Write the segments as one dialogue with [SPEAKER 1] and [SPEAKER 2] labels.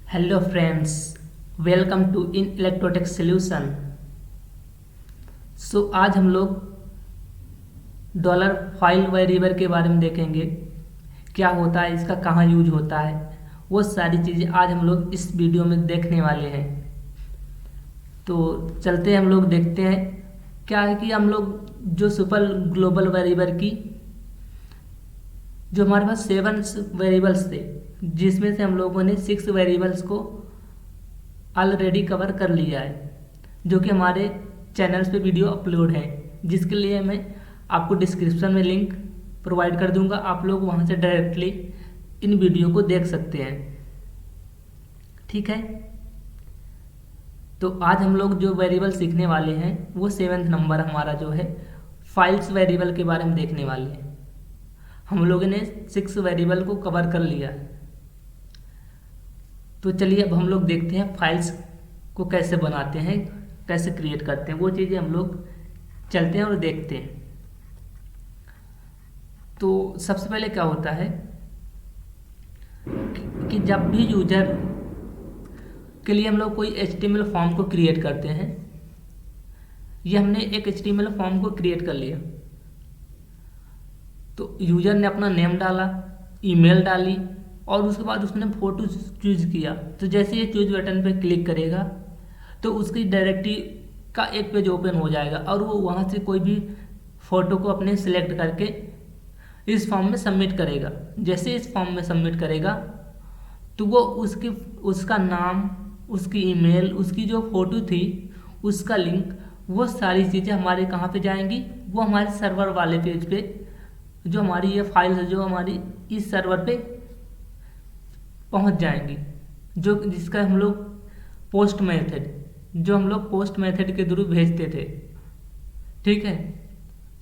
[SPEAKER 1] Hello friends, welcome to in Electrotech solution. आज हम लोग डॉलर फाइल वेरिएबल के बारे में देखेंगे। क्या होता है, इसका कहाँ यूज होता है, वो सारी चीज़ें आज हम लोग इस वीडियो में देखने वाले हैं। तो चलते हैं, हम लोग देखते हैं। क्या है कि हम लोग जो सुपर ग्लोबल वेरिएबल की जो हमारे पास 7 वेरिएबल्स थे, जिसमें से हम लोगों ने 6 वेरिएबल्स को ऑलरेडी कवर कर लिया है, जो कि हमारे चैनल्स पे वीडियो अपलोड है, जिसके लिए मैं आपको डिस्क्रिप्शन में लिंक प्रोवाइड कर दूंगा। आप लोग वहां से डायरेक्टली इन वीडियो को देख सकते हैं। ठीक है, तो आज हम लोग जो वेरिएबल सीखने वाले हैं वो 7th नंबर हमारा जो है फाइल्स वेरिएबल के बारे में देखने वाले हैं। हम लोगों ने 6 वेरिएबल को कवर कर लिया। तो चलिए अब हम लोग देखते हैं फाइल्स को कैसे बनाते हैं, कैसे क्रिएट करते हैं, वो चीज़ें हम लोग चलते हैं और देखते हैं। तो सबसे पहले क्या होता है कि जब भी यूजर के लिए हम लोग कोई HTML फॉर्म को क्रिएट करते हैं, ये हमने एक HTML फॉर्म को क्रिएट कर लिया, तो यूजर ने अपना नेम डाला, ईमेल डाली और उसके बाद उसने फ़ोटो चूज किया। तो जैसे ये चूज बटन पे क्लिक करेगा तो उसकी डायरेक्टरी का एक पेज ओपन हो जाएगा और वो वहाँ से कोई भी फ़ोटो को अपने सिलेक्ट करके इस फॉर्म में सबमिट करेगा। जैसे इस फॉर्म में सबमिट करेगा तो वो उसका नाम, उसकी ईमेल, उसकी जो फ़ोटो थी, उसका लिंक, वो सारी चीज़ें हमारे कहाँ पे जाएंगी, वो हमारे सर्वर वाले पेज पे, जो हमारी ये फाइल है जो हमारी इस सर्वर पे पहुंच जाएंगी, जो जिसका हम लोग पोस्ट मेथड के थ्रू भेजते थे। ठीक है,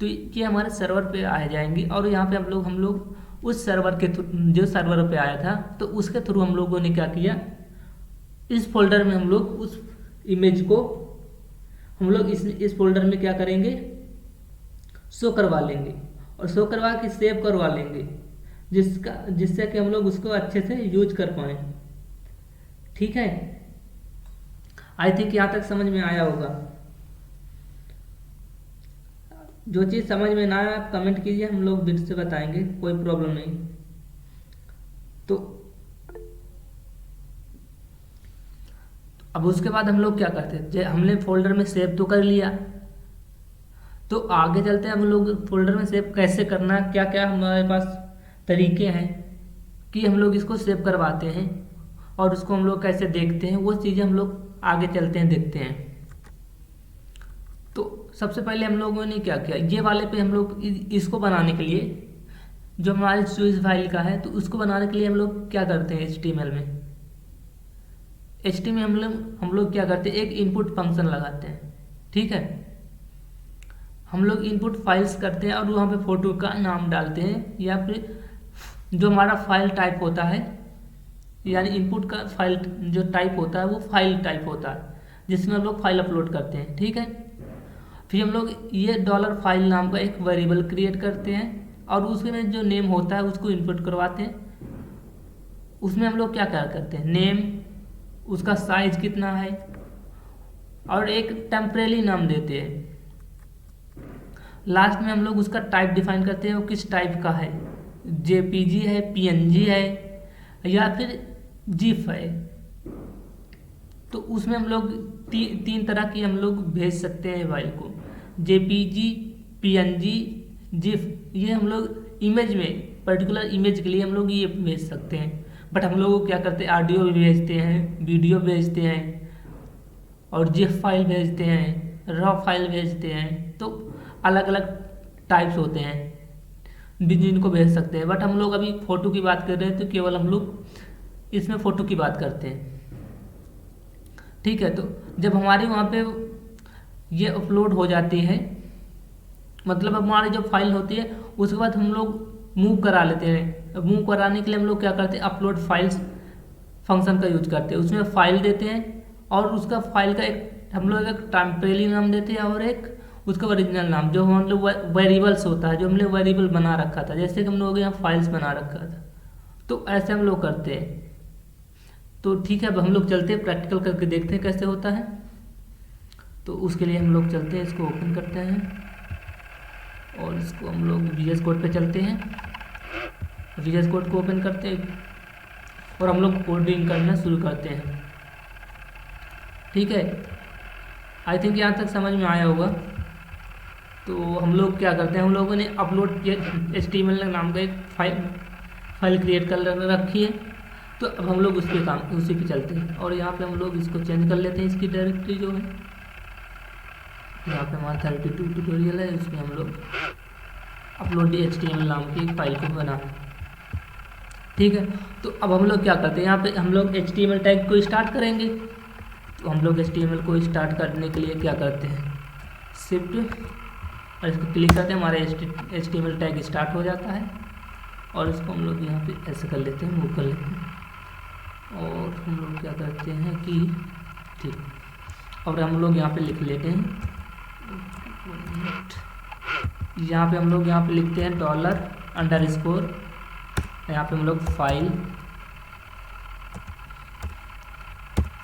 [SPEAKER 1] तो ये हमारे सर्वर पे आ जाएंगी और यहाँ पे हम लोग उस सर्वर के जो सर्वर पे आया था तो उसके थ्रू हम लोगों ने क्या किया, इस फोल्डर में हम लोग उस इमेज को हम लोग इस फोल्डर में क्या करेंगे, शो करवा लेंगे और शो करवा के सेव करवा लेंगे, जिससे कि हम लोग उसको अच्छे से यूज कर पाए। ठीक है, आई थिंक यहाँ तक समझ में आया होगा। जो चीज़ समझ में ना आया आप कमेंट कीजिए, हम लोग फिर से बताएंगे, कोई प्रॉब्लम नहीं। तो अब उसके बाद हम लोग क्या करते हैं, हमने फोल्डर में सेव तो कर लिया, तो आगे चलते हैं हम लोग फोल्डर में सेव कैसे करना, क्या क्या हमारे पास तरीके हैं कि हम लोग इसको सेव करवाते हैं और उसको हम लोग कैसे देखते हैं, वो चीज़ें हम लोग आगे चलते हैं देखते हैं। तो सबसे पहले हम लोगों ने क्या किया, ये वाले पे हम लोग इसको बनाने के लिए, जो हमारी स्विच फाइल का है, तो उसको बनाने के लिए हम लोग क्या करते हैं, HTML में हम लोग क्या करते हैं, एक इनपुट फंक्शन लगाते हैं। ठीक है, हम लोग इनपुट फाइल्स करते हैं और वहाँ पे फोटो का नाम डालते हैं, या फिर जो हमारा फाइल टाइप होता है, यानी इनपुट का फाइल जो टाइप होता है वो फाइल टाइप होता है, जिसमें हम लोग फाइल अपलोड करते हैं। ठीक है, फिर हम लोग ये डॉलर फाइल नाम का एक वेरिएबल क्रिएट करते हैं और उसमें जो नेम होता है उसको इनपुट करवाते हैं। उसमें हम लोग क्या क्या करते हैं, नेम, उसका साइज कितना है और एक टेम्परेरी नाम देते हैं। लास्ट में हम लोग उसका टाइप डिफाइन करते हैं, वो किस टाइप का है, JPG है, PNG है या फिर GIF है। तो उसमें हम लोग तीन तरह की हम लोग भेज सकते हैं फाइल को, JPG, PNG, GIF। ये हम लोग इमेज में, पर्टिकुलर इमेज के लिए हम लोग ये भेज सकते हैं। बट हम लोग क्या करते हैं, ऑडियो भी भेजते हैं, वीडियो भेजते हैं और GIF फाइल भेजते हैं, रॉ फाइल भेजते हैं। तो अलग अलग टाइप्स होते हैं जिनको भेज सकते हैं। बट हम लोग अभी फ़ोटो की बात कर रहे हैं तो केवल हम लोग इसमें फ़ोटो की बात करते हैं। ठीक है, तो जब हमारे वहाँ पे ये अपलोड हो जाती है, मतलब हमारी जो फाइल होती है, उसके बाद हम लोग मूव करा लेते हैं। मूव कराने के लिए हम लोग क्या करते हैं, अपलोड फाइल्स फंक्शन का यूज करते हैं। उसमें फाइल देते हैं और उसका फाइल का हम लोग एक टेम्परेरी नाम देते हैं और एक उसका ओरिजिनल नाम, जो हम लोग वेरिएबल्स होता है, जो हमने वेरिएबल बना रखा था, जैसे कि हम लोग यहाँ फाइल्स बना रखा था। तो ऐसे हम लोग करते हैं। तो ठीक है, अब हम लोग चलते हैं प्रैक्टिकल करके देखते हैं कैसे होता है। तो उसके लिए हम लोग चलते हैं, इसको ओपन करते हैं और इसको हम लोग VS कोड पे चलते हैं। VS कोड को ओपन करते हैं और हम लोग कोडिंग करना शुरू करते हैं। ठीक है, आई थिंक यहाँ तक समझ में आया होगा। तो हम लोग क्या करते हैं, हम लोगों ने अपलोड HTML नाम का एक फाइल क्रिएट कर रखी है। तो अब हम लोग उसी पे चलते हैं और यहाँ पे हम लोग इसको चेंज कर लेते हैं, इसकी डायरेक्टरी जो है यहाँ पे हमारा 32 ट्यूटोरियल है, उसमें हम लोग अपलोड HTML नाम की एक फाइल को बना। ठीक है, तो अब हम लोग क्या करते हैं, यहाँ पे हम लोग HTML टैग को स्टार्ट करेंगे। तो हम लोग HTML को स्टार्ट करने के लिए क्या करते हैं, शिफ्ट और इसको क्लिक करते हैं, हमारा HTML टैग स्टार्ट हो जाता है। और इसको हम लोग यहाँ पे ऐसे कर लेते हैं, मूव कर लेते हैं और हम लोग क्या करते हैं कि ठीक, और हम लोग यहाँ पे लिख लेते हैं, यहाँ पे हम लोग यहाँ पे लिखते हैं $_, यहाँ पे हम लोग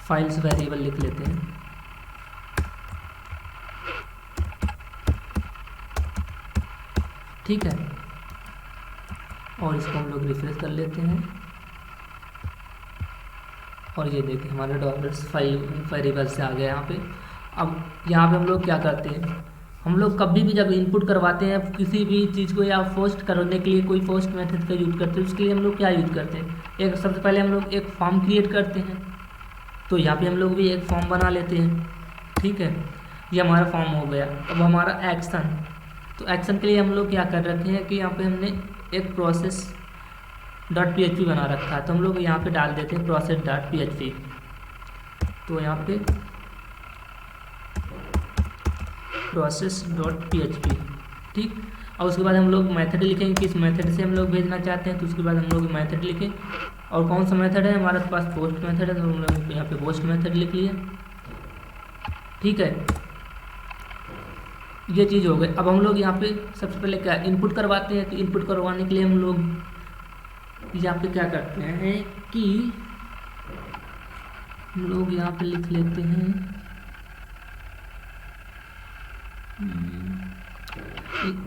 [SPEAKER 1] फाइल्स वेरिएबल लिख लेते हैं। ठीक है, और इसको हम लोग रिफ्रेश कर लेते हैं और ये देखिए हमारा डॉलर्स फाइल वेरिएबल से आ गया यहाँ पे। अब यहाँ पे हम लोग क्या करते हैं, हम लोग कभी भी जब इनपुट करवाते हैं किसी भी चीज़ को या पोस्ट करने के लिए कोई पोस्ट मेथड का यूज़ करते हैं, उसके लिए हम लोग क्या यूज़ करते हैं, एक सबसे पहले हम लोग एक फॉर्म क्रिएट करते हैं। तो यहाँ पे हम लोग भी एक फॉर्म बना लेते हैं। ठीक है, ये हमारा फॉर्म हो गया। अब हमारा एक्शन, तो एक्शन के लिए हम लोग क्या कर रखे हैं कि यहाँ पे हमने एक process.php बना रखा है, तो हम लोग यहाँ पे डाल देते हैं process.php। तो यहाँ पे process.php। ठीक, और उसके बाद हम लोग मेथड लिखेंगे, किस मेथड से हम लोग भेजना चाहते हैं। तो उसके बाद हम लोग मेथड लिखें, और कौन सा मेथड है हमारे पास, पोस्ट मेथड है, तो हम लोग यहाँ पे पोस्ट मेथड लिख लिया। ठीक है, ये चीज़ हो गई। अब हम लोग यहाँ पे सबसे पहले क्या इनपुट करवाते हैं। तो इनपुट करवाने के लिए हम लोग यहाँ पे क्या करते हैं कि हम लोग यहाँ पे लिख लेते हैं,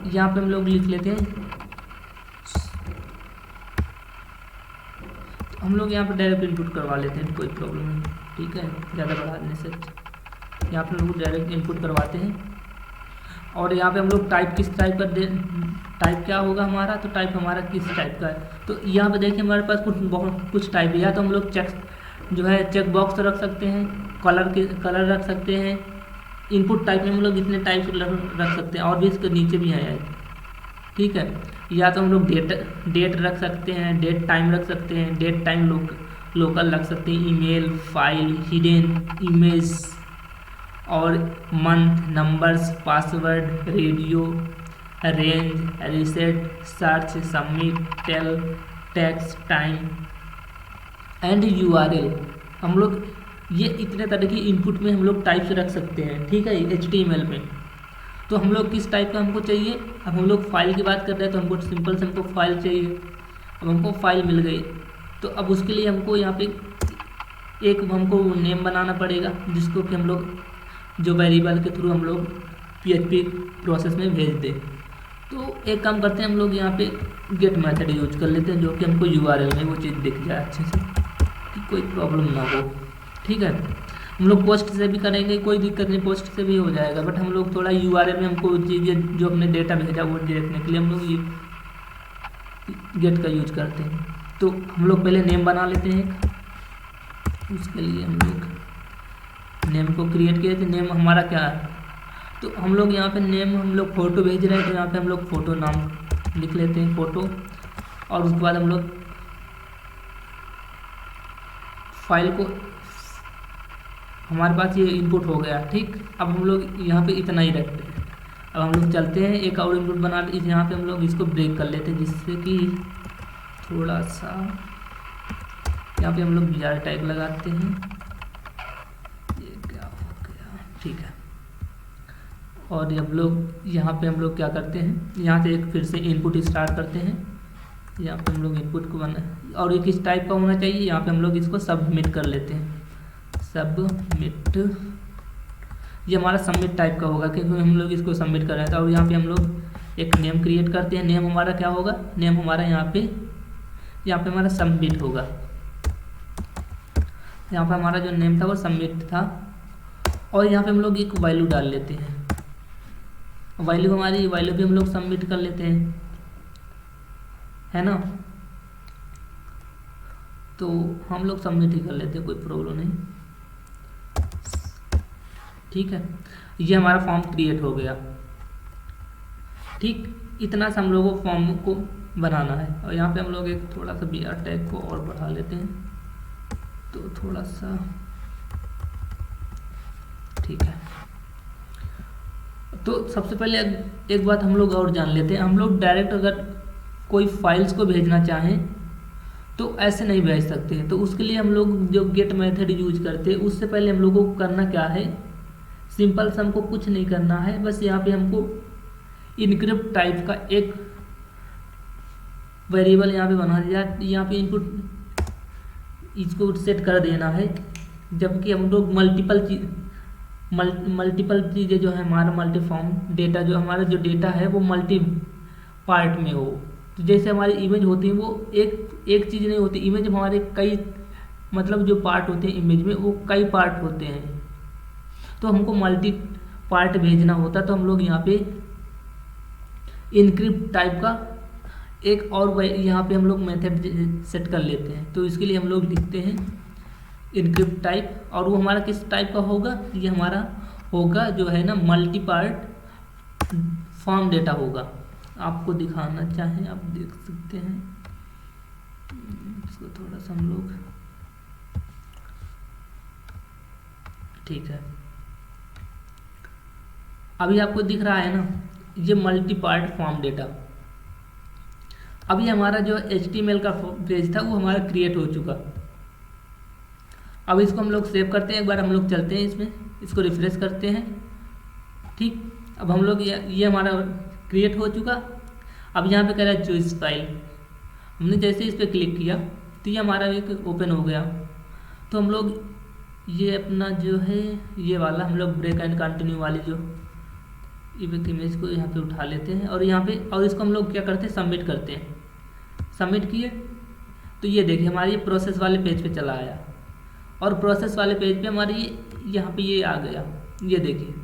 [SPEAKER 1] यहाँ पे हम लोग लिख लेते हैं, हम लोग यहाँ पे डायरेक्ट इनपुट करवा लेते हैं, कोई प्रॉब्लम नहीं। ठीक है, ज़्यादा बढ़ाने से यहाँ पे हम लोग डायरेक्ट इनपुट करवाते हैं। और यहाँ पे हम लोग टाइप किस टाइप का टाइप क्या होगा हमारा, तो टाइप हमारा किस टाइप का है। तो यहाँ पे देखिए हमारे पास कुछ टाइप है, या तो हम लोग चेक बॉक्स रख सकते हैं, कलर रख सकते हैं। इनपुट टाइप में हम लोग इतने टाइप रख सकते हैं, और भी इसके नीचे भी है। ठीक है, या तो हम लोग डेट रख सकते हैं, डेट टाइम रख सकते हैं, डेट टाइम लोकल रख सकते हैं, ईमेल, फाइल, हिडन इमेज, और month, numbers, password, radio, range, reset, search, submit, tel, text, time and URL। हम लोग ये इतने तरह की इनपुट में हम लोग टाइप्स रख सकते हैं। ठीक है, HTML में। तो हम लोग किस टाइप का हमको चाहिए, अब हम लोग फाइल की बात कर रहे हैं, तो हमको सिंपल से हमको फाइल चाहिए। अब हमको फाइल मिल गई, तो अब उसके लिए हमको यहाँ पे एक हमको नेम बनाना पड़ेगा, जिसको कि हम लोग जो वेरिएबल के थ्रू हम लोग PHP प्रोसेस में भेज दें। तो एक काम करते हैं, हम लोग यहाँ पे गेट मेथड यूज कर लेते हैं, जो कि हमको URL में वो चीज़ दिख जाए अच्छे से, कि कोई प्रॉब्लम ना हो। ठीक है, हम लोग पोस्ट से भी करेंगे, कोई दिक्कत नहीं, पोस्ट से भी हो जाएगा। बट हम लोग थोड़ा URL में हमको चीज़ें जो हमने डेटा भेजा वो देखने के लिए हम लोग ये गेट का यूज करते हैं। तो हम लोग पहले नेम बना लेते हैं, उसके लिए हम लोग नेम को क्रिएट किए थे। नेम हमारा क्या है, तो हम लोग यहाँ पे नेम हम लोग फ़ोटो भेज रहे हैं, तो यहाँ पे हम लोग फ़ोटो नाम लिख लेते हैं, फ़ोटो। और उसके बाद हम लोग फाइल को, हमारे पास ये इनपुट हो गया। ठीक, अब हम लोग यहाँ पे इतना ही रखते हैं। अब हम लोग चलते हैं, एक और इनपुट बना लेते हैं, यहाँ पे हम लोग इसको ब्रेक कर लेते हैं, जिससे कि थोड़ा सा यहाँ पे हम लोग BR टैग लगाते हैं। ये क्या हो गया, ठीक है। और हम लोग यहाँ पे हम लोग क्या करते हैं, यहाँ से एक फिर से इनपुट स्टार्ट करते हैं, यहाँ पे हम लोग इनपुट को बना, और ये किस टाइप का होना चाहिए, यहाँ पे हम लोग इसको सबमिट कर लेते हैं, सबमिट। ये हमारा सबमिट टाइप का होगा क्योंकि हम लोग इसको सबमिट कर रहे थे। और यहाँ पे हम लोग एक नेम क्रिएट करते हैं। नेम हमारा क्या होगा, नेम हमारा यहाँ पे हमारा सबमिट होगा। यहाँ पे हमारा जो नेम था वो सबमिट था। और यहाँ पे हम लोग एक वैल्यू डाल लेते हैं, वैल्यू हमारी वैल्यू भी हम लोग सबमिट कर लेते हैं, है ना। तो हम लोग सबमिट ही कर लेते हैं, कोई प्रॉब्लम नहीं, ठीक है। ये हमारा फॉर्म क्रिएट हो गया, ठीक। इतना सा हम लोगों को फॉर्म को बनाना है। और यहाँ पे हम लोग एक थोड़ा सा BR टैग को और बढ़ा लेते हैं, तो थोड़ा सा, ठीक है। तो सबसे पहले एक बात हम लोग और जान लेते हैं। हम लोग डायरेक्ट अगर कोई फाइल्स को भेजना चाहें तो ऐसे नहीं भेज सकते हैं। तो उसके लिए हम लोग जो गेट मेथड यूज करते हैं, उससे पहले हम लोगों को करना क्या है, सिंपल सा हमको कुछ नहीं करना है, बस यहाँ पे हमको इनक्रिप्ट टाइप का एक वेरिएबल यहाँ पे बना दिया, यहाँ पे इनपुट इसको सेट कर देना है। जबकि हम लोग मल्टीपल चीज़ें जो है, हमारा मल्टीफॉर्म डेटा, जो हमारा जो डेटा है वो मल्टी पार्ट में हो। तो जैसे हमारी इमेज होती है वो एक चीज़ नहीं होती, इमेज हमारे कई, मतलब जो पार्ट होते हैं इमेज में वो कई पार्ट होते हैं। तो हमको मल्टी पार्ट भेजना होता, तो हम लोग यहाँ पे इनक्रिप्ट टाइप का एक और यहाँ पे हम लोग मेथड सेट कर लेते हैं। तो इसके लिए हम लोग लिखते हैं इनक्रिप्ट टाइप, और वो हमारा किस टाइप का होगा, ये हमारा होगा जो है ना मल्टी पार्ट फॉर्म डेटा होगा। आपको दिखाना चाहें आप देख सकते हैं, इसको थोड़ा सा हम लोग, ठीक है। अभी आपको दिख रहा है ना, ये मल्टी पार्ट फॉर्म डेटा। अभी हमारा जो HTML का पेज था वो हमारा क्रिएट हो चुका। अब इसको हम लोग सेव करते हैं, एक बार हम लोग चलते हैं इसमें, इसको रिफ्रेश करते हैं, ठीक। अब हम लोग ये हमारा क्रिएट हो चुका। अब यहाँ पे कह रहा है चूज फाइल, हमने जैसे इस पर क्लिक किया तो ये हमारा एक ओपन हो गया। तो हम लोग ये अपना जो है ये वाला हम लोग ब्रेक एंड कंटिन्यू वाली जो इमेज को यहाँ पे उठा लेते हैं, और यहाँ पे, और इसको हम लोग क्या करते हैं, सबमिट करते हैं। सबमिट किए तो ये देखिए हमारी प्रोसेस वाले पेज पे चला आया, और प्रोसेस वाले पेज पे हमारी यहाँ पे ये आ गया। ये देखिए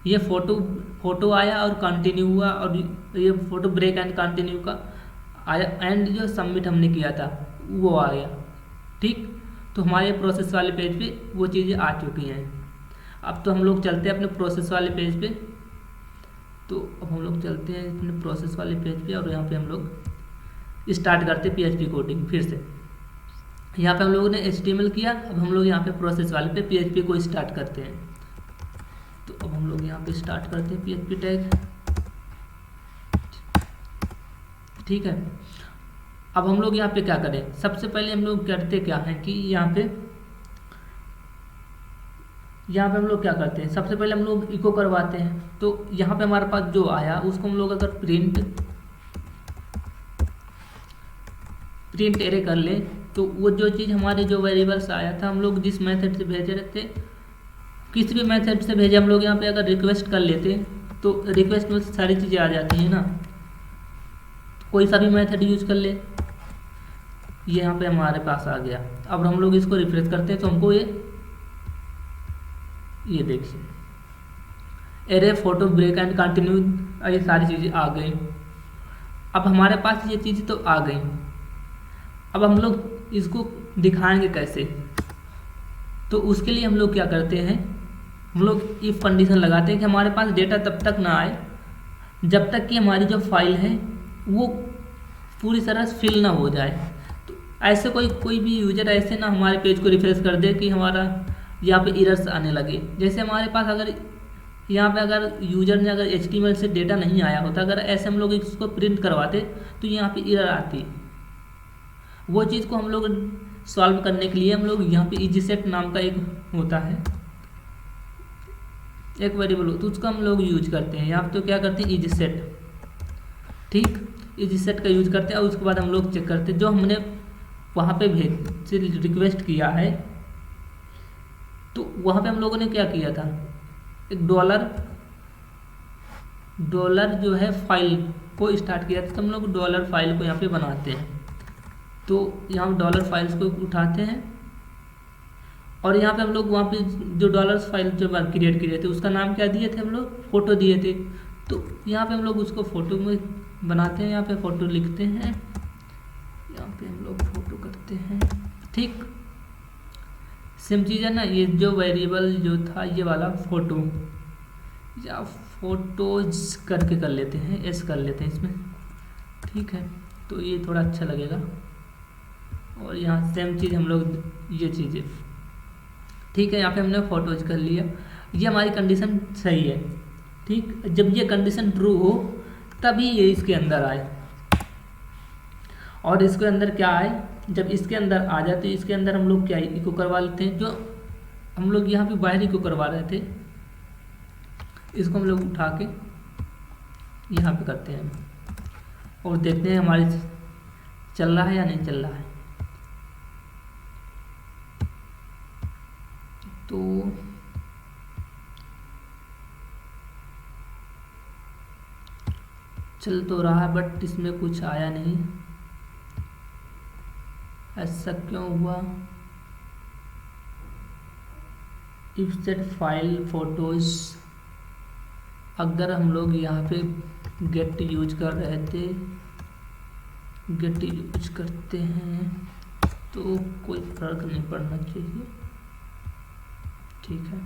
[SPEAKER 1] ये फोटो आया और कंटिन्यू हुआ, और ये फोटो ब्रेक एंड कंटिन्यू का आया, एंड जो सबमिट हमने किया था वो आ गया, ठीक। तो हमारे प्रोसेस वाले पेज पे वो चीज़ें आ चुकी हैं। अब तो हम लोग चलते हैं अपने प्रोसेस वाले पेज पे। तो अब हम लोग चलते हैं अपने प्रोसेस वाले पेज पे, और यहाँ पे हम लोग स्टार्ट करते हैं PHP कोडिंग फिर से। यहाँ पे हम लोगों ने HTML किया, अब हम लोग यहाँ पे प्रोसेस वाले पे PHP को स्टार्ट करते हैं। तो अब हम लोग यहाँ पे स्टार्ट करते हैं PHP टैग, ठीक है। अब हम लोग यहाँ पे क्या करें, सबसे पहले हम लोग करते क्या है कि यहाँ पे हम लोग क्या करते हैं, सबसे पहले हम लोग इको करवाते हैं। तो यहाँ पे हमारे पास जो आया उसको हम लोग अगर प्रिंट एरे कर ले, तो वो जो चीज़ हमारे जो वेरिएबल्स आया था, हम लोग जिस मेथड से भेजे रहते, किसी भी मेथड से भेजे, हम लोग यहाँ पे अगर रिक्वेस्ट कर लेते तो रिक्वेस्ट में सारी चीज़ें आ जाती हैं ना। कोई सा भी मेथड यूज कर ले, ये यहाँ पे हमारे पास आ गया। अब हम लोग इसको रिफ्रेश करते हैं तो हमको ये देखिए array photo break and continue, ये सारी चीज़ें आ गई। अब हमारे पास ये चीज़ तो आ गई। अब हम लोग इसको दिखाएंगे कैसे, तो उसके लिए हम लोग क्या करते हैं, हम लोग इफ कंडीशन लगाते हैं कि हमारे पास डेटा तब तक ना आए जब तक कि हमारी जो फाइल है वो पूरी तरह से फिल ना हो जाए। तो ऐसे कोई भी यूजर ऐसे ना हमारे पेज को रिफ्रेश कर दे कि हमारा यहाँ पे एरर्स आने लगे। जैसे हमारे पास अगर यहाँ पे अगर यूजर ने अगर HTML से डेटा नहीं आया होता, अगर ऐसे हम लोग इसको प्रिंट करवाते तो यहाँ पे एरर आती। वो चीज़ को हम लोग सॉल्व करने के लिए हम लोग यहाँ पे EasySet नाम का एक होता है, एक वेरिएबल, तो उसका हम लोग यूज करते हैं। यहाँ पे तो क्या करते हैं EasySet, ठीक। इजी सेट का यूज करते हैं और उसके बाद हम लोग चेक करते हैं जो हमने वहाँ पे भेज रिक्वेस्ट किया है। तो वहाँ पे हम लोगों ने क्या किया था, एक डॉलर जो है फाइल को स्टार्ट किया था। तो हम लोग डॉलर फाइल को यहाँ पे बनाते हैं। तो यहाँ डॉलर फाइल्स को उठाते हैं और यहाँ पे हम लोग वहाँ पे जो डॉलर्स फाइल जो क्रिएट किए थे उसका नाम क्या दिए थे, हम लोग फ़ोटो दिए थे। तो यहाँ पे हम लोग उसको फ़ोटो में बनाते हैं, यहाँ पे फ़ोटो लिखते हैं, यहाँ पे हम लोग फ़ोटो करते हैं। ठीक सेम चीज़ है ना, ये जो वेरिएबल जो था ये वाला फ़ोटो या फोटोज करके कर लेते हैं, एस कर लेते हैं इसमें। ठीक है, तो ये थोड़ा अच्छा लगेगा। और यहाँ सेम चीज़ हम लोग ये चीज़ें, ठीक है, यहाँ पे हमने फोटोज कर लिया। ये हमारी कंडीशन सही है। ठीक, जब ये कंडीशन ट्रू हो तभी ये इसके अंदर आए। और इसके अंदर क्या आए, जब इसके अंदर आ जाए तो इसके अंदर हम लोग क्या इको करवा लेते हैं, जो हम लोग यहाँ पे बाहर इको करवा रहे थे इसको हम लोग उठा के यहाँ पे करते हैं और देखते हैं हमारे चल रहा है या नहीं चल रहा है। तो चल तो रहा है बट इसमें कुछ आया नहीं, ऐसा क्यों हुआ। इफ सेट फाइल फोटोज, अगर हम लोग यहाँ पे गेट यूज कर रहे थे, गेट यूज करते हैं तो कोई फर्क नहीं पड़ना चाहिए। ठीक है,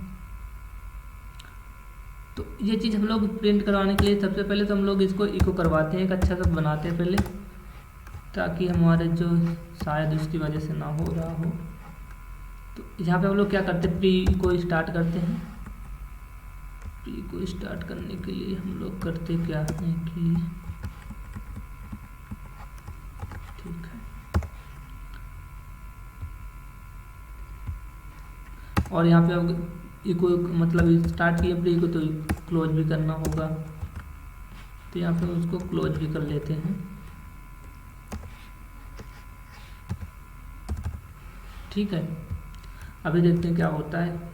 [SPEAKER 1] तो ये चीज़ हम लोग प्रिंट करवाने के लिए सबसे पहले तो हम लोग इसको इको करवाते हैं, एक अच्छा सा बनाते हैं पहले, ताकि हमारे जो शायद उसकी वजह से ना हो रहा हो। तो यहाँ पे हम लोग क्या करते हैं, प्री को स्टार्ट करते हैं। प्री को स्टार्ट करने के लिए हम लोग करते क्या हैं कि ठीक है, और यहाँ पे हम इको मतलब स्टार्ट किया प्री को तो क्लोज भी करना होगा, तो यहाँ पे उसको क्लोज भी कर लेते हैं। ठीक है, अभी देखते हैं क्या होता है।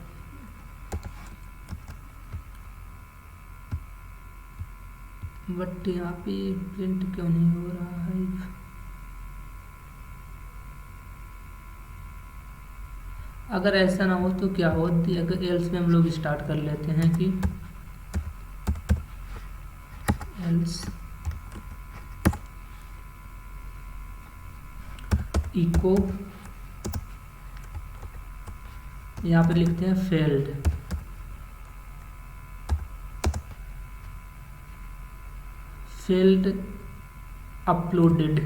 [SPEAKER 1] बट यहाँ पे प्रिंट क्यों नहीं हो रहा है। अगर ऐसा ना हो तो क्या होती है, अगर एल्स में हम लोग स्टार्ट कर लेते हैं कि एल्स इको, यहाँ पे लिखते हैं failed, failed uploaded,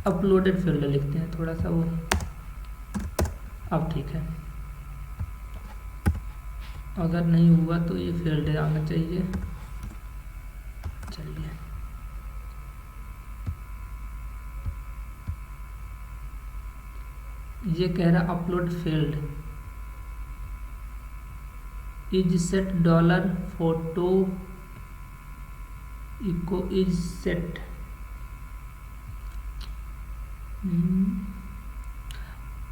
[SPEAKER 1] uploaded field लिखते हैं थोड़ा सा वो। अब ठीक है, अगर नहीं हुआ तो ये फील्ड आना चाहिए। चलिए, ये कह रहा upload field is set dollar photo echo is set.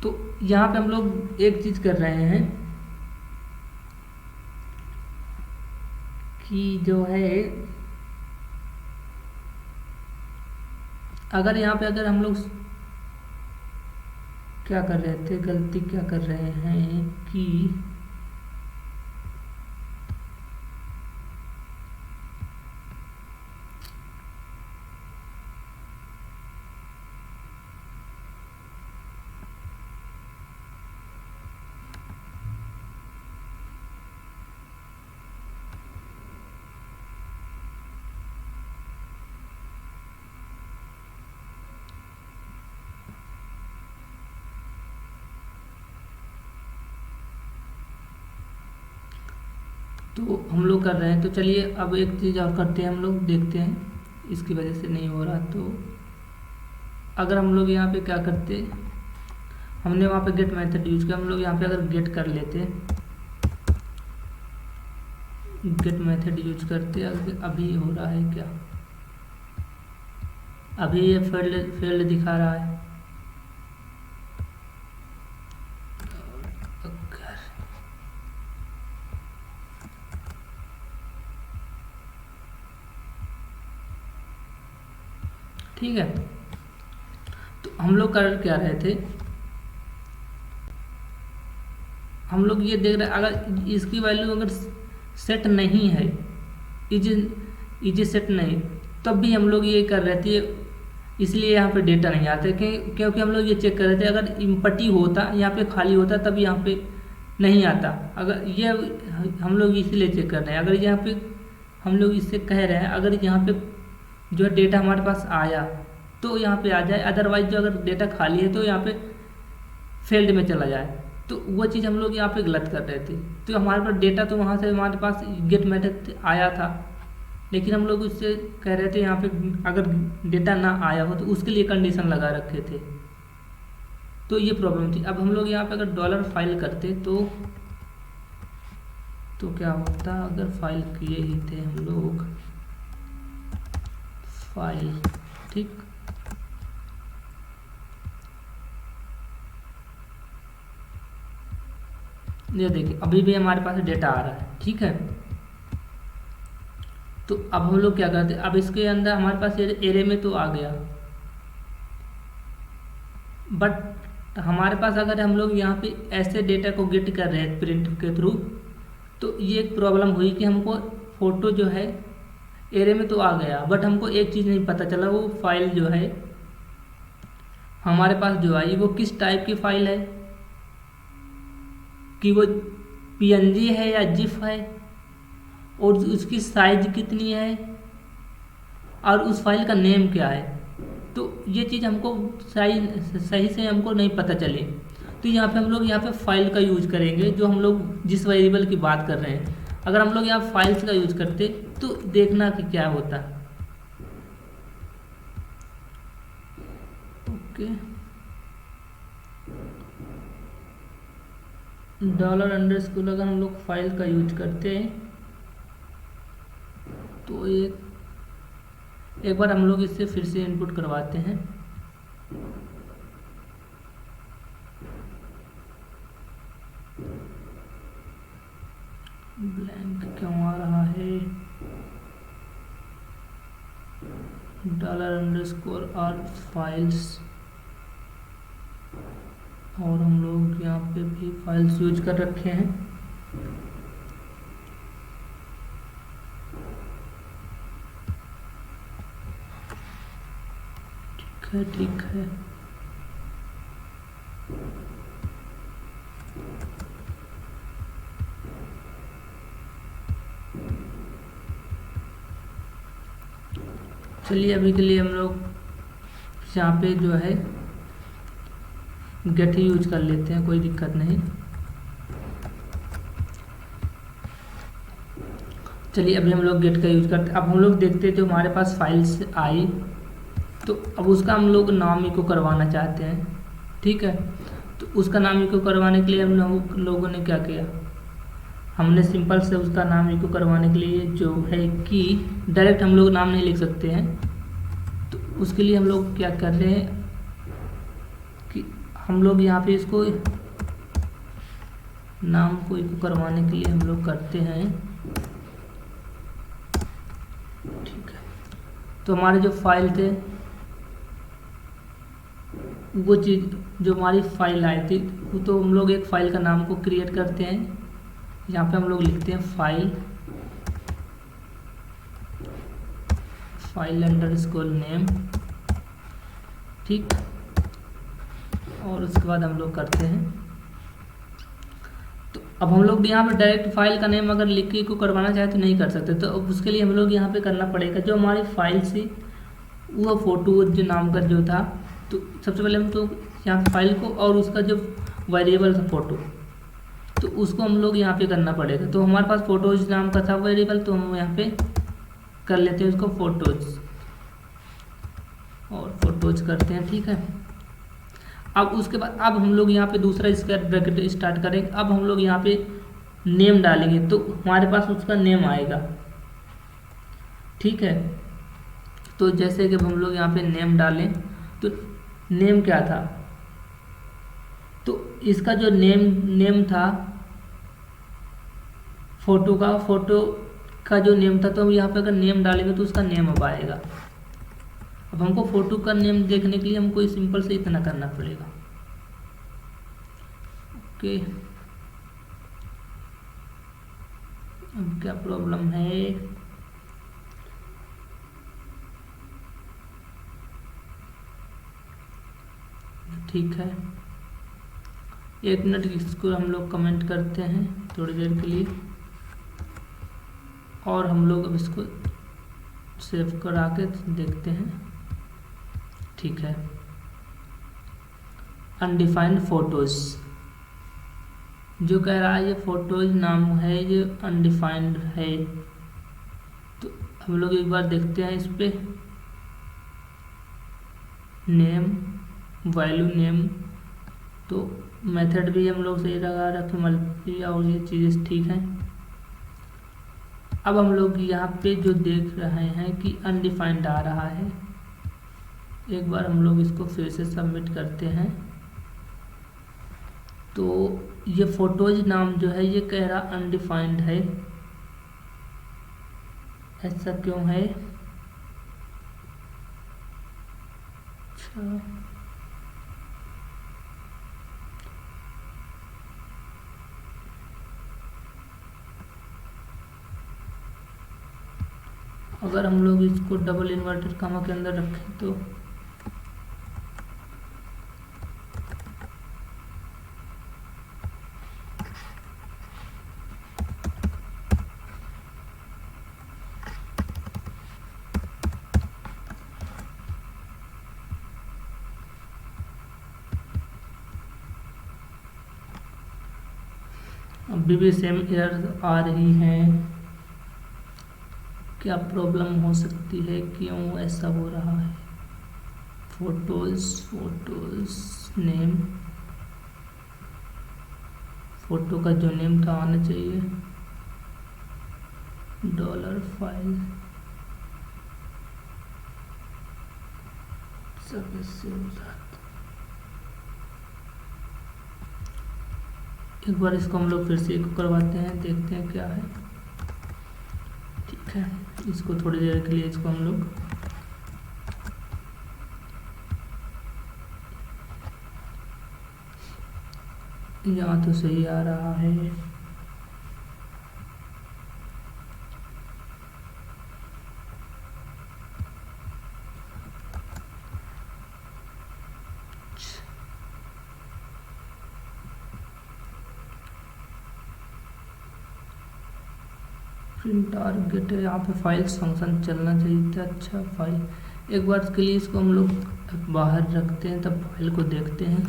[SPEAKER 1] तो यहाँ पे हम लोग एक चीज कर रहे हैं कि जो है अगर यहाँ पे अगर हम लोग क्या कर रहे थे, गलती क्या कर रहे हैं कि तो हम लोग कर रहे हैं। तो चलिए अब एक चीज़ और करते हैं, हम लोग देखते हैं इसकी वजह से नहीं हो रहा। तो अगर हम लोग यहाँ पे क्या करते, हमने वहाँ पे गेट मेथड यूज किया। हम लोग यहाँ पे अगर गेट कर लेते, गेट मेथड यूज करते, अभी हो रहा है क्या, अभी ये फेल्ड दिखा रहा है। ठीक है, तो हम लोग कर क्या रहे थे, हम लोग ये देख रहे हैं अगर इसकी वैल्यू अगर सेट नहीं है, इज सेट नहीं, तब भी हम लोग ये कर रहे थे, इसलिए यहाँ पे डेटा नहीं आते क्योंकि हम लोग ये चेक कर रहे थे अगर इम्पटी होता, यहाँ पे खाली होता, तब यहाँ पे नहीं आता। अगर ये हम लोग इसीलिए चेक कर रहे हैं, अगर यहाँ पे हम लोग इससे कह रहे हैं अगर यहाँ पे जो है डेटा हमारे पास आया तो यहाँ पे आ जाए, अदरवाइज जो अगर डेटा खाली है तो यहाँ पे फेल्ड में चला जाए। तो वो चीज़ हम लोग यहाँ पे गलत कर रहे थे। तो हमारे पास डेटा तो वहाँ से हमारे पास गेट मेथड आया था, लेकिन हम लोग उससे कह रहे थे यहाँ पे अगर डेटा ना आया हो तो उसके लिए कंडीशन लगा रखे थे, तो ये प्रॉब्लम थी। अब हम लोग यहाँ पे अगर डॉलर फाइल करते तो क्या होता, अगर फाइल किए ही थे हम लोग फाइल, ठीक, ये देखिए अभी भी हमारे पास डेटा आ रहा है, ठीक है। तो अब हम लोग क्या करते हैं, अब इसके अंदर हमारे पास एरे में तो आ गया, बट हमारे पास अगर हम लोग यहाँ पे ऐसे डेटा को गेट कर रहे हैं प्रिंट के थ्रू, तो ये एक प्रॉब्लम हुई कि हमको फोटो जो है एरे में तो आ गया, बट हमको एक चीज़ नहीं पता चला, वो फाइल जो है हमारे पास जो आई वो किस टाइप की फाइल है, कि वो PNG है या जिफ है, और उसकी साइज कितनी है, और उस फाइल का नेम क्या है। तो ये चीज़ हमको सही से हमको नहीं पता चली। तो यहाँ पे हम लोग यहाँ पे फाइल का यूज करेंगे, जो हम लोग जिस वेरिएबल की बात कर रहे हैं। अगर हम लोग यहाँ फाइल्स का यूज करते तो देखना कि क्या होता। ओके, $_ अगर हम लोग फाइल का यूज करते हैं तो एक बार हम लोग इससे फिर से इनपुट करवाते हैं। ब्लैंक क्यों आ रहा है, $_ फाइल्स, और हम लोग यहाँ पे भी फाइल्स यूज कर रखे हैं। ठीक है, चलिए अभी के लिए हम लोग यहाँ पे जो है गेट ही यूज कर लेते हैं, कोई दिक्कत नहीं। चलिए अभी हम लोग गेट का यूज करते हैं। अब हम लोग देखते हैं जो हमारे पास फाइल्स आई, तो अब उसका हम लोग नाम इको करवाना चाहते हैं, ठीक है। तो उसका नाम इको करवाने के लिए हम लोगों ने क्या किया, हमने सिंपल से उसका नाम इको करवाने के लिए जो है कि डायरेक्ट हम लोग नाम नहीं लिख सकते हैं। तो उसके लिए हम लोग क्या कर रहे हैं कि हम लोग यहाँ पे इसको नाम को इको करवाने के लिए हम लोग करते हैं, ठीक है। तो हमारे जो फाइल थे वो चीज़ जो हमारी फाइल आई थी, वो तो हम लोग एक फाइल का नाम को क्रिएट करते हैं। यहाँ पे हम लोग लिखते हैं फाइल अंडरस्कोर नेम, ठीक। और उसके बाद हम लोग करते हैं, तो अब हम लोग यहाँ पे डायरेक्ट फाइल का नेम अगर लिख के को करवाना चाहे तो नहीं कर सकते। तो अब उसके लिए हम लोग यहाँ पे करना पड़ेगा, जो हमारी फाइल से वो फोटो जो नाम का जो था, तो सबसे पहले हम तो यहाँ फाइल को और उसका जो वेरिएबल था फोटो, तो उसको हम लोग यहाँ पे करना पड़ेगा। तो हमारे पास फोटोज नाम का था वेरिएबल, तो हम यहाँ पे कर लेते हैं उसको फोटोज, और फोटोज करते हैं, ठीक है। अब उसके बाद अब हम लोग यहाँ पे दूसरा स्क्वायर ब्रैकेट स्टार्ट करेंगे। अब हम लोग यहाँ पे नेम डालेंगे तो हमारे पास उसका नेम आएगा, ठीक है। तो जैसे कि हम लोग यहाँ पे नेम डालें तो नेम क्या था, तो इसका जो नेम था फोटो का जो नेम था, तो हम यहाँ पे अगर नेम डालेंगे तो उसका नेम अब आएगा। अब हमको फोटो का नेम देखने के लिए हमको सिंपल से इतना करना पड़ेगा। ओके, अब क्या प्रॉब्लम है, ठीक है। 1 मिनट इसको हम लोग कमेंट करते हैं थोड़ी देर के लिए, और हम लोग अब इसको सेव करा के देखते हैं, ठीक है। अनडिफाइंड फोटोज जो कह रहा है, ये फोटोज नाम है, ये अनडिफाइंड है। तो हम लोग एक बार देखते हैं इस पे, नेम वैल्यू नेम, तो मेथड भी हम लोग सही लगा रखे, मल्टी और ये चीज़ें ठीक हैं। अब हम लोग यहाँ पे जो देख रहे हैं कि अनडिफाइंड आ रहा है, एक बार हम लोग इसको फिर से सबमिट करते हैं। तो ये फोटोज नाम जो है ये कह रहा अनडिफाइंड है, ऐसा क्यों है? अच्छा, अगर हम लोग इसको डबल इन्वर्टेड कामा के अंदर रखें तो अभी भी सेम एरर आ रही है। क्या प्रॉब्लम हो सकती है, क्यों ऐसा हो रहा है? फोटोज नेम, फोटो का जो नेम था आना चाहिए, $फाइल सब इससे हो जाता। एक बार इसको हम लोग फिर से करवाते हैं, देखते हैं क्या है, ठीक है। इसको थोड़ी देर के लिए इसको हम लोग यहाँ तो सही आ रहा है, प्रिंट टारगेट है, यहाँ पे फाइल्स फंक्शन चलना चाहिए था। अच्छा, फाइल एक बार के लिए इसको हम लोग बाहर रखते हैं, तब फाइल को देखते हैं।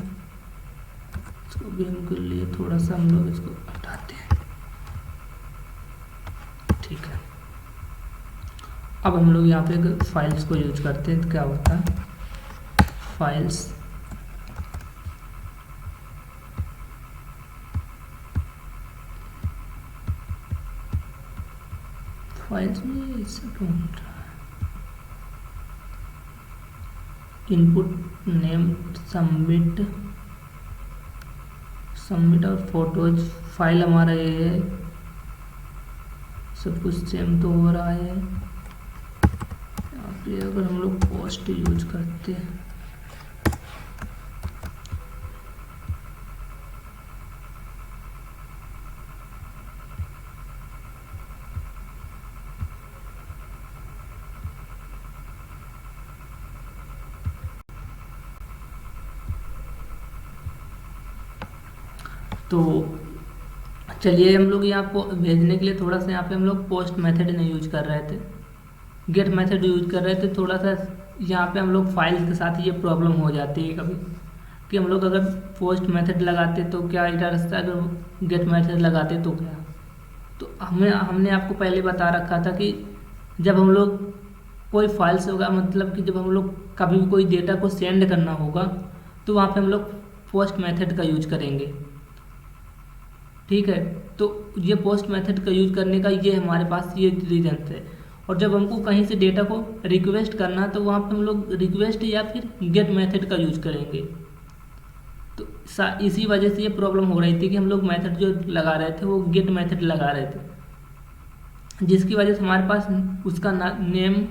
[SPEAKER 1] इसको भी हमके लिए थोड़ा सा हम लोग इसको हटाते हैं, ठीक है। अब हम लोग यहाँ पे फाइल्स को यूज करते हैं तो क्या होता है, फाइल्स में ऐसा क्यों हो रहा है? इनपुट नेम सबमिट और फोटोज, फाइल हमारा ये है, सब कुछ सेम तो हो रहा है। यहाँ पे अगर हम लोग पोस्ट यूज करते हैं, तो चलिए हम लोग यहाँ को भेजने के लिए थोड़ा सा यहाँ पे हम लोग पोस्ट मेथड नहीं यूज कर रहे थे, गेट मेथड यूज कर रहे थे। थोड़ा सा यहाँ पे हम लोग फाइल्स के साथ ये प्रॉब्लम हो जाती है कभी, कि हम लोग अगर पोस्ट मेथड लगाते तो क्या एरर आता, अगर गेट मेथड लगाते तो क्या। तो हमने आपको पहले बता रखा था कि जब हम लोग कोई फाइल्स होगा, मतलब कि जब हम लोग कभी भी कोई डेटा को सेंड करना होगा तो वहाँ पे हम लोग पोस्ट मेथड का यूज करेंगे। ठीक है, तो ये पोस्ट मेथड का यूज करने का ये हमारे पास ये रीजन है। और जब हमको कहीं से डेटा को रिक्वेस्ट करना तो वहाँ पे हम लोग रिक्वेस्ट या फिर गेट मेथड का यूज करेंगे। तो इसी वजह से ये प्रॉब्लम हो रही थी कि हम लोग मेथड जो लगा रहे थे वो गेट मेथड लगा रहे थे, जिसकी वजह से हमारे पास उसका नेम,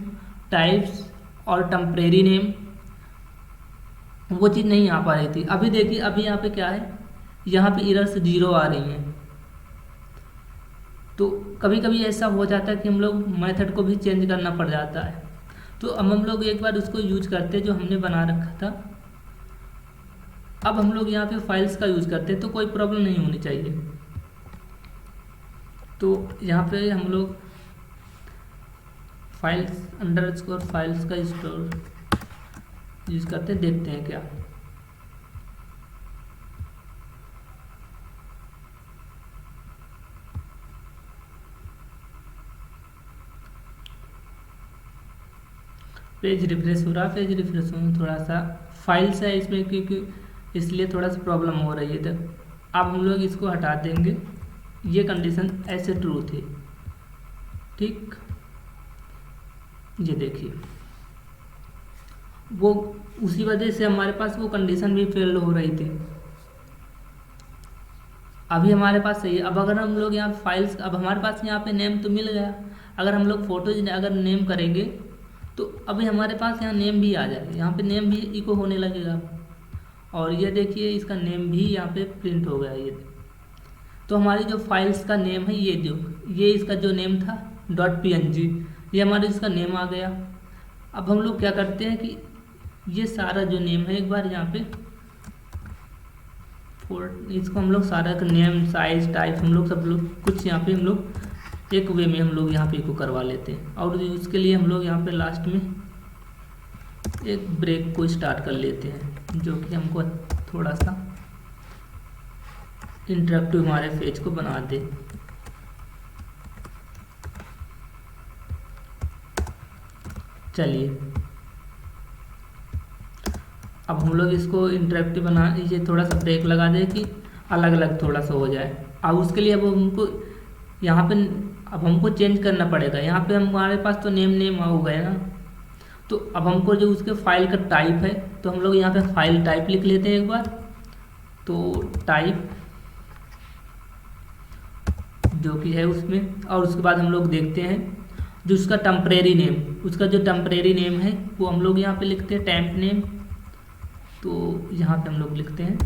[SPEAKER 1] टाइप्स और टेम्परेरी नेम वो चीज़ नहीं आ पा रही थी। अभी देखिए, अभी यहाँ पे क्या है, यहाँ पे एरर्स 0 आ रही हैं। तो कभी कभी ऐसा हो जाता है कि हम लोग मेथड को भी चेंज करना पड़ जाता है। तो अब हम लोग एक बार उसको यूज करते जो हमने बना रखा था। अब हम लोग यहाँ पे फाइल्स का यूज करते तो कोई प्रॉब्लम नहीं होनी चाहिए। तो यहाँ पे हम लोग फाइल्स अंडरस्कोर फाइल्स का स्टोर यूज करते, देखते हैं क्या। पेज रिफ्रेश हो रहा, पेज रिफ्रेश हो, थोड़ा सा फाइल्स है इसमें क्योंकि इसलिए थोड़ा सा प्रॉब्लम हो रही है। तो अब हम लोग इसको हटा देंगे, ये कंडीशन ऐसे ट्रू थी। ठीक, ये देखिए वो उसी वजह से हमारे पास वो कंडीशन भी फेल हो रही थी। अभी हमारे पास सही है। अब अगर हम लोग यहाँ फाइल्स, अब हमारे पास यहाँ पे नेम तो मिल गया। अगर हम लोग फोटोज अगर नेम करेंगे तो अभी हमारे पास यहाँ नेम भी आ जाएगा, यहाँ पे नेम भी इको होने लगेगा। और ये देखिए इसका नेम भी यहाँ पे प्रिंट हो गया। ये तो हमारी जो फाइल्स का नेम है, ये इसका जो नेम था .png, ये हमारे इसका नेम आ गया। अब हम लोग क्या करते हैं कि ये सारा जो नेम है एक बार यहाँ पे इसको हम लोग सारा का नेम, साइज, टाइप हम लोग सब लोग कुछ यहाँ पे हम लोग एक वे में हम लोग यहाँ पे इसको करवा लेते हैं। और उसके लिए हम लोग यहाँ पे लास्ट में एक ब्रेक को स्टार्ट कर लेते हैं जो कि हमको थोड़ा सा इंटरेक्टिव हमारे पेज को बना दे। चलिए अब हम लोग इसको इंटरेक्टिव बना, ये थोड़ा सा ब्रेक लगा दे कि अलग अलग थोड़ा सा हो जाए। अब उसके लिए अब हमको यहाँ पे अब हमको चेंज करना पड़ेगा। यहाँ पे हमारे पास तो नेम हो गया ना, तो अब हमको जो उसके फाइल का टाइप है तो हम लोग यहाँ पे फाइल टाइप लिख लेते हैं एक बार। तो टाइप जो कि है उसमें, और उसके बाद हम लोग देखते हैं जो उसका टेम्परेरी नेम, उसका जो टेम्परेरी नेम है वो हम लोग यहाँ पे लिखते हैं टेम्प नेम। तो यहाँ पे हम लोग लिखते हैं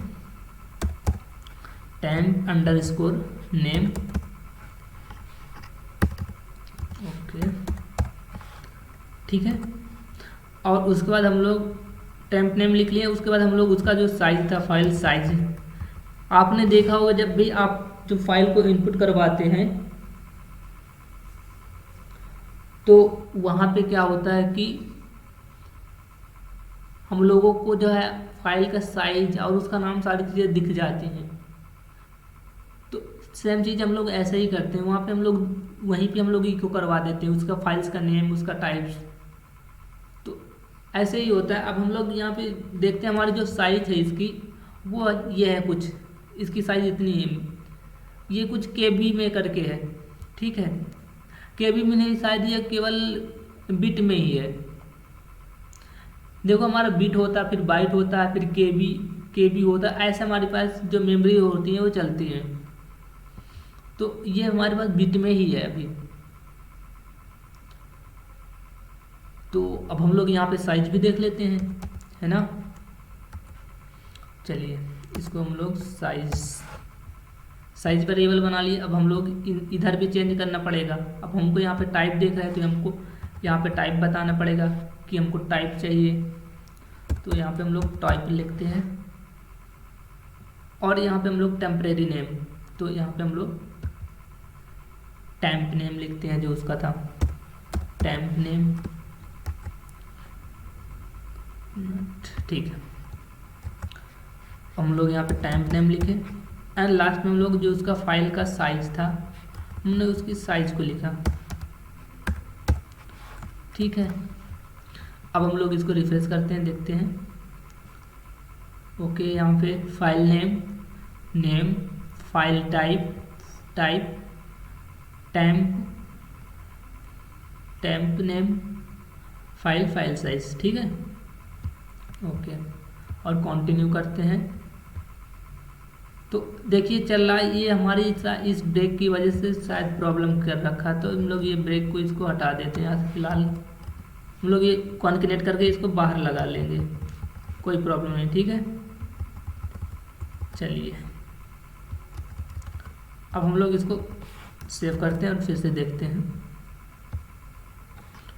[SPEAKER 1] टेम्प अंडरस्कोर नेम। ओके, ठीक है। और उसके बाद हम लोग टेम्प नेम लिख लिया। उसके बाद हम लोग उसका जो साइज था, फाइल साइज, आपने देखा होगा जब भी आप जो फाइल को इनपुट करवाते हैं तो वहाँ पे क्या होता है कि हम लोगों को जो है फाइल का साइज और उसका नाम सारी चीज़ें दिख जाती हैं। तो सेम चीज़ हम लोग ऐसे ही करते हैं, वहाँ पे हम लोग वहीं पे हम लोग इको करवा देते हैं उसका फाइल्स का नेम, उसका टाइप्स। तो ऐसे ही होता है। अब हम लोग यहाँ पे देखते हैं हमारी जो साइज है इसकी वो ये है, कुछ इसकी साइज इतनी है, ये कुछ केबी में करके है। ठीक है, केबी में नहीं, शायद ये केवल बिट में ही है। देखो हमारा बिट होता है, फिर बाइट होता है, फिर केबी होता है, ऐसे हमारे पास जो मेमोरी होती है वो चलती है। तो ये हमारे पास बिट में ही है अभी। तो अब हम लोग यहाँ पे साइज भी देख लेते हैं, है ना। चलिए इसको हम लोग साइज वेरिएबल बना लिए। अब हम लोग इधर भी चेंज करना पड़ेगा। अब हमको यहाँ पे टाइप देख रहे हैं तो हमको यहाँ पे टाइप बताना पड़ेगा कि हमको टाइप चाहिए। तो यहाँ पे हम लोग टाइप लिखते हैं और यहाँ पे हम लोग टेम्परेरी नेम, तो यहाँ पे हम लोग टेम्प नेम लिखते हैं जो उसका था, टेम्प नेम। ठीक है, हम लोग यहाँ पे टेम्प नेम लिखे एंड लास्ट में हम लोग जो उसका फाइल का साइज था हमने उसकी साइज को लिखा। ठीक है, अब हम लोग इसको रिफ्रेश करते हैं, देखते हैं। ओके, यहाँ पे file name, file type temp name, file size, ठीक है। ओके, और कंटिन्यू करते हैं। तो देखिए चल रहा है, ये हमारी इस ब्रेक की वजह से शायद प्रॉब्लम कर रखा है, तो हम लोग ये ब्रेक को इसको हटा देते हैं। आज फिलहाल हम लोग ये कॉन्कनेक्ट करके इसको बाहर लगा लेंगे, कोई प्रॉब्लम नहीं, ठीक है। चलिए अब हम लोग इसको सेव करते हैं और फिर से देखते हैं,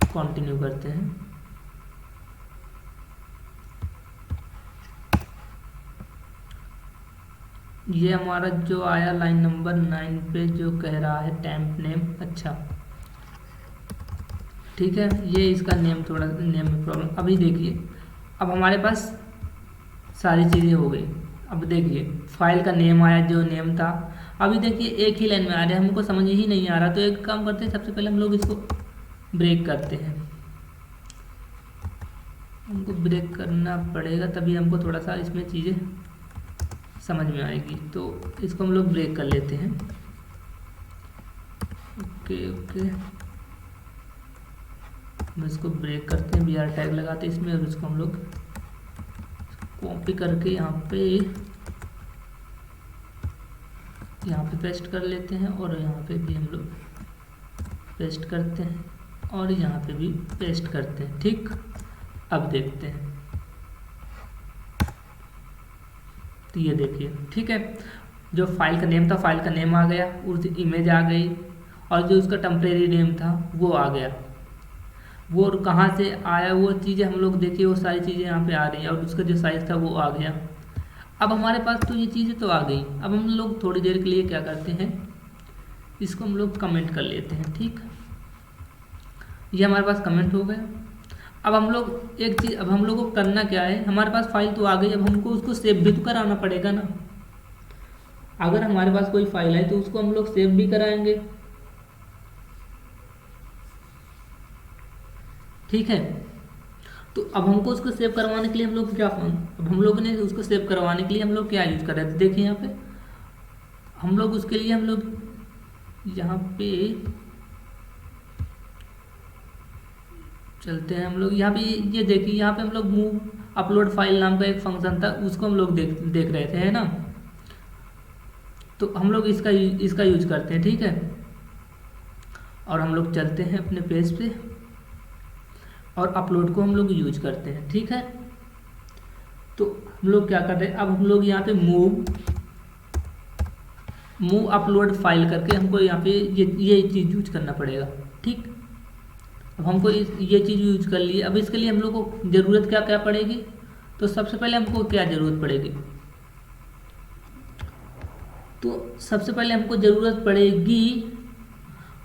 [SPEAKER 1] कंटिन्यू करते हैं। ये हमारा जो आया लाइन नंबर 9 पे जो कह रहा है टेम्प नेम, अच्छा ठीक है, ये इसका नेम थोड़ा नेम में प्रॉब्लम। अभी देखिए अब हमारे पास सारी चीज़ें हो गई। अब देखिए फाइल का नेम आया जो नेम था। अभी देखिए एक ही लाइन में आ रहा है, हमको समझ ही नहीं आ रहा, तो एक काम करते हैं, सबसे पहले हम लोग इसको ब्रेक करते हैं। हमको ब्रेक करना पड़ेगा, तभी हमको थोड़ा सा इसमें चीज़ें समझ में आएगी। तो इसको हम लोग ब्रेक कर लेते हैं। ओके, हम इसको ब्रेक करते हैं, BR टैग लगाते हैं इसमें, और इसको हम लोग कॉपी करके यहाँ पे पेस्ट कर लेते हैं, और यहाँ पे भी हम लोग पेस्ट करते हैं, और यहाँ पे भी पेस्ट करते हैं, ठीक। अब देखते हैं, तो ये देखिए ठीक है, जो फाइल का नेम था, फाइल का नेम आ गया, उस इमेज आ गई, और जो उसका टेम्परेरी नेम था वो आ गया। वो कहाँ से आया वो चीज़ें हम लोग देखिए, वो सारी चीज़ें यहाँ पे आ रही हैं, और उसका जो साइज़ था वो आ गया। अब हमारे पास तो ये चीज़ें तो आ गई। अब हम लोग थोड़ी देर के लिए क्या करते हैं, इसको हम लोग कमेंट कर लेते हैं, ठीक। ये हमारे पास कमेंट हो गया। अब हम लोग एक चीज़, अब हम लोग को करना क्या है, हमारे पास फाइल तो आ गई, अब हमको उसको सेव भी तो कराना पड़ेगा ना। अगर हमारे पास कोई फाइल है तो उसको हम लोग सेव भी कराएंगे, ठीक है। तो अब हमको उसको सेव करवाने के लिए हम लोग क्या, अब हम लोग ने उसको सेव करवाने के लिए हम लोग क्या यूज़ कर रहे थे, देखिए यहाँ पे हम लोग उसके लिए हम लोग यहाँ पे चलते हैं। हम लोग यहाँ पे ये देखिए, यहाँ पे हम लोग मूव अपलोड फाइल नाम का एक फंक्शन था, उसको हम लोग देख रहे थे, है ना। तो हम लोग इसका यूज करते हैं, ठीक है। और हम लोग चलते हैं अपने पेज पे, और अपलोड को हम लोग यूज करते हैं, ठीक है। तो हम लोग क्या कर रहे हैं, अब हम लोग यहाँ पे मूव अपलोड फाइल करके हमको यहाँ पे ये चीज़ यूज करना पड़ेगा, ठीक। अब हमको ये चीज़ यूज कर ली। अब इसके लिए हम लोग को ज़रूरत क्या क्या पड़ेगी, तो सबसे पहले हमको क्या ज़रूरत पड़ेगी, तो सबसे पहले हमको ज़रूरत पड़ेगी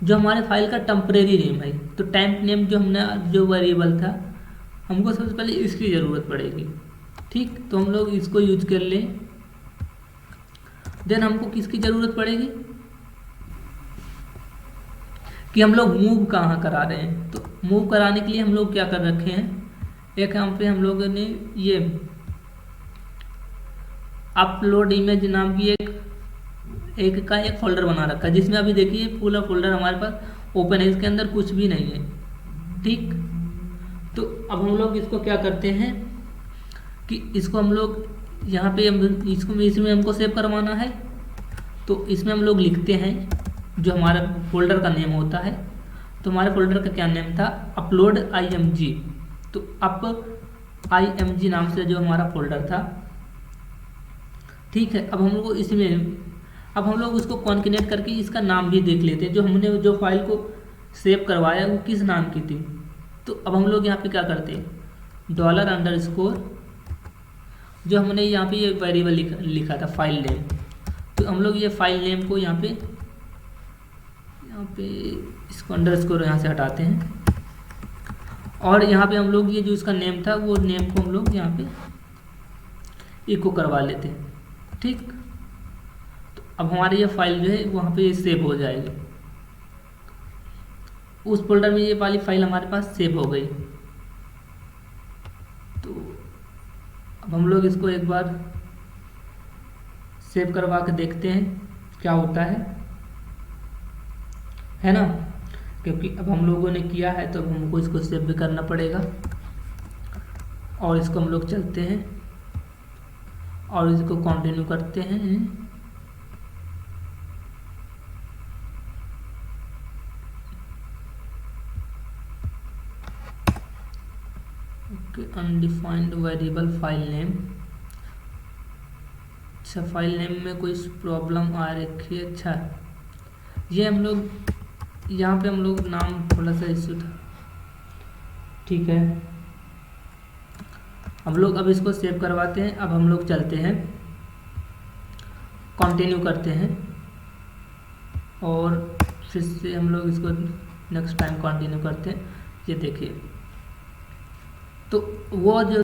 [SPEAKER 1] जो हमारे फाइल का टेम्परेरी नेम है। तो टेम्प नेम जो हमने जो वेरिएबल था, हमको सबसे पहले इसकी ज़रूरत पड़ेगी, ठीक। तो हम लोग इसको यूज कर लें। देन हमको किसकी ज़रूरत पड़ेगी कि हम लोग मूव कहाँ करा रहे हैं। तो मूव कराने के लिए हम लोग क्या कर रखे हैं, एक यहाँ पे हम लोगों ने ये अपलोड इमेज नाम की एक फोल्डर बना रखा है, जिसमें अभी देखिए पूरा फोल्डर हमारे पास ओपन है, इसके अंदर कुछ भी नहीं है, ठीक। तो अब हम लोग इसको क्या करते हैं कि इसको हम लोग यहाँ पे इसमें हमको सेव करवाना है। तो इसमें हम लोग लिखते हैं जो हमारा फोल्डर का नेम होता है। तो हमारे फोल्डर का क्या नेम था, अपलोड img। तो img नाम से जो हमारा फोल्डर था, ठीक है। अब हम लोग इसमें अब हम लोग उसको कॉन्कनेक्ट करके इसका नाम भी देख लेते हैं, जो हमने जो फाइल को सेव करवाया वो किस नाम की थी। तो अब हम लोग यहाँ पे क्या करते हैं, $_ जो हमने यहाँ पे ये वेरिएबल लिखा था फाइल नेम, तो हम लोग ये फाइल नेम को यहाँ पे इसको अंडरस्कोर यहाँ से हटाते हैं, और यहाँ पे हम लोग ये जो इसका नेम था वो नेम को हम लोग यहाँ पे इको करवा लेते हैं, ठीक। तो अब हमारी ये फाइल जो है वहाँ पे सेव हो जाएगी, उस फोल्डर में ये वाली फाइल हमारे पास सेव हो गई। तो अब हम लोग इसको एक बार सेव करवा के देखते हैं क्या होता है ना, क्योंकि अब हम लोगों ने किया है तो अब हमको इसको सेव भी करना पड़ेगा। और इसको हम लोग चलते हैं और इसको कंटिन्यू करते हैं। Okay, undefined variable file name. अच्छा, फाइल नेम में कोई प्रॉब्लम आ रखी है। अच्छा, ये हम लोग यहाँ पे हम लोग नाम थोड़ा सा इशू था, ठीक है। हम लोग अब इसको सेव करवाते हैं। अब हम लोग चलते हैं, कंटिन्यू करते हैं और फिर से हम लोग इसको नेक्स्ट टाइम कंटिन्यू करते हैं। ये देखिए, तो वो जो